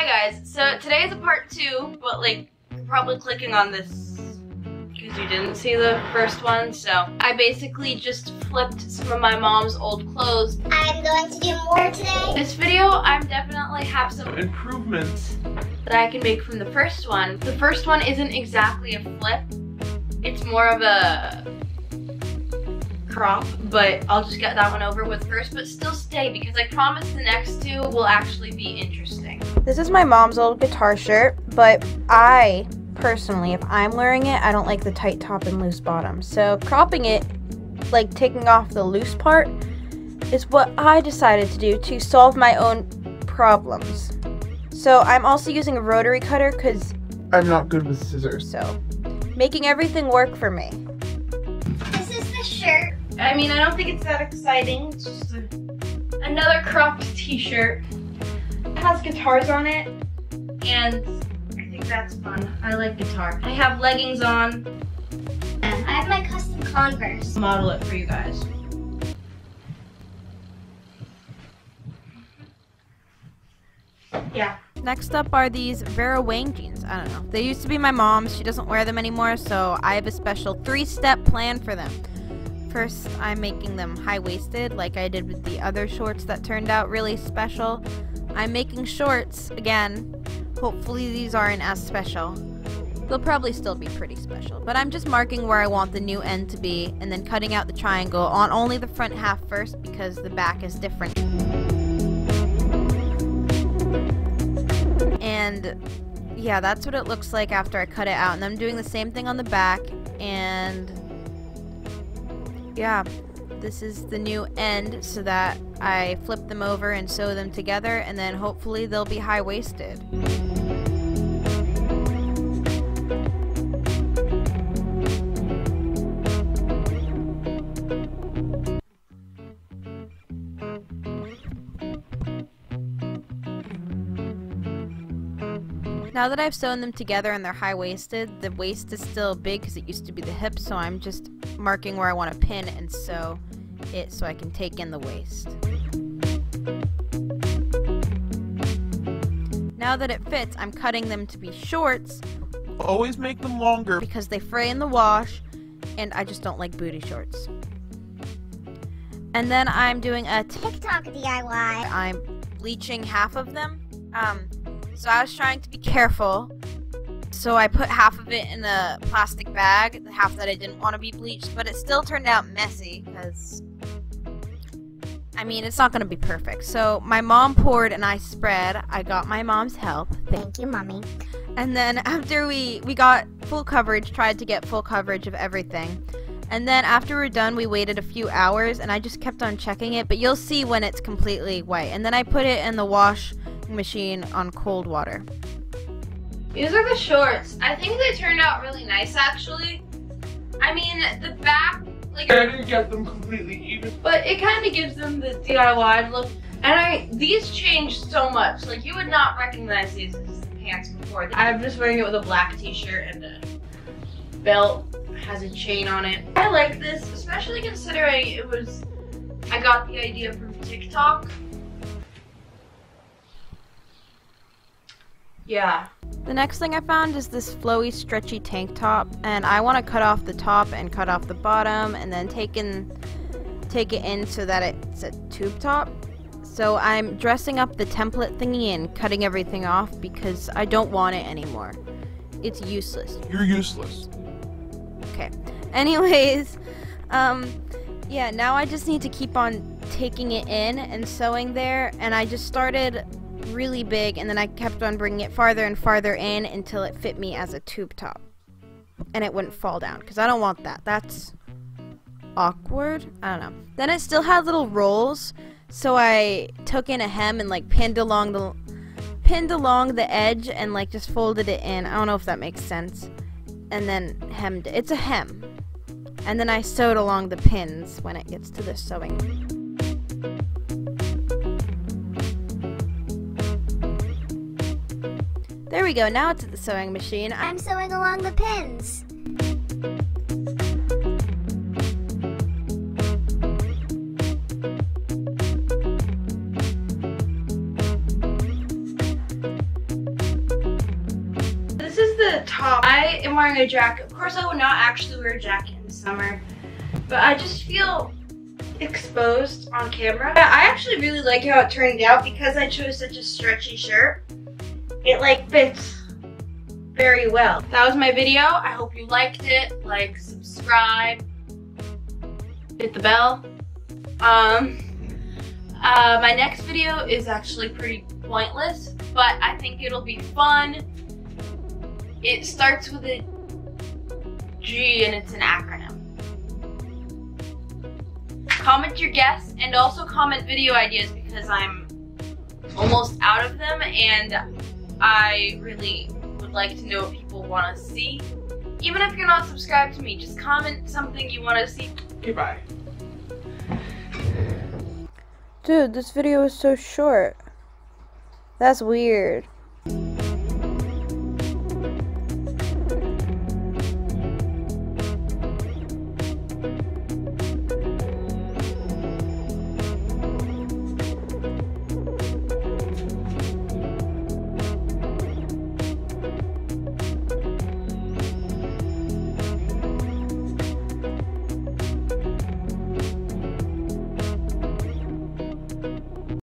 Hi guys, so today is a part 2, but like, you're probably clicking on this because you didn't see the first one, so I basically just flipped some of my mom's old clothes. I'm going to do more today. This video, I'm definitely have some improvements that I can make from the first one. The first one isn't exactly a flip, it's more of a crop, but I'll just get that one over with first, but still stay because I promise the next 2 will actually be interesting. This is my mom's old guitar shirt, but I personally, if I'm wearing it, I don't like the tight top and loose bottom. So cropping it, like taking off the loose part, is what I decided to do to solve my own problems. So I'm also using a rotary cutter because I'm not good with scissors. So making everything work for me. This is the shirt. I mean, I don't think it's that exciting. It's just another cropped t-shirt. It has guitars on it, and I think that's fun. I like guitar. I have leggings on. I have my custom Converse. Model it for you guys. Yeah. Next up are these Vera Wang jeans. I don't know. They used to be my mom's. She doesn't wear them anymore, so I have a special 3-step plan for them. First, I'm making them high-waisted like I did with the other shorts that turned out really special. I'm making shorts, again. Hopefully these aren't as special. They'll probably still be pretty special, but I'm just marking where I want the new end to be and then cutting out the triangle on only the front half first because the back is different. And yeah, that's what it looks like after I cut it out, and I'm doing the same thing on the back, and yeah, this is the new end so that I flip them over and sew them together, and then hopefully they'll be high-waisted. Now that I've sewn them together and they're high-waisted, the waist is still big because it used to be the hip, so I'm just marking where I want to pin and sew it so I can take in the waist. Now that it fits, I'm cutting them to be shorts. Always make them longer Because they fray in the wash, and I just don't like booty shorts. And then I'm doing a TikTok DIY. I'm bleaching half of them. So I was trying to be careful. So I put half of it in a plastic bag, the half that I didn't want to be bleached, but it still turned out messy because, I mean, it's not going to be perfect. So my mom poured and I spread. I got my mom's help. Thank you, Mommy. And then after we got full coverage, tried to get full coverage of everything. And then after we're done, we waited a few hours and I just kept on checking it, but you'll see when it's completely white. And then I put it in the wash machine on cold water. These are the shorts. I think they turned out really nice, actually. I mean, the back, like, I didn't get them completely even. but it kind of gives them the DIY look. And these changed so much. Like, you would not recognize these as the pants before. I'm just wearing it with a black t-shirt and a belt. Has a chain on it. I like this, especially considering I got the idea from TikTok. Yeah. The next thing I found is this flowy, stretchy tank top, and I want to cut off the top and cut off the bottom, and then take it in so that it's a tube top. So I'm dressing up the template thingy and cutting everything off because I don't want it anymore. It's useless. You're useless. Okay. Anyways, yeah, now I just need to keep on taking it in and sewing there, and I just started really big and then I kept on bringing it farther and farther in until it fit me as a tube top and it wouldn't fall down because I don't want that. That's awkward. I don't know. Then it still had little rolls, so I took in a hem and like pinned along the edge and like just folded it in. I don't know if that makes sense. And then hemmed it. It's a hem. And then I sewed along the pins when it gets to the sewing. There we go, now it's at the sewing machine. I'm sewing along the pins. top. I am wearing a jacket. Of course, I would not actually wear a jacket in the summer, but I just feel exposed on camera. I actually really like how it turned out because I chose such a stretchy shirt. It like fits very well. That was my video. I hope you liked it. Like, subscribe, hit the bell. My next video is actually pretty pointless, but I think it'll be fun. It starts with a G and it's an acronym. Comment your guess and also comment video ideas because I'm almost out of them and I really would like to know what people want to see. Even if you're not subscribed to me, just comment something you want to see. Goodbye. Dude, this video is so short. That's weird.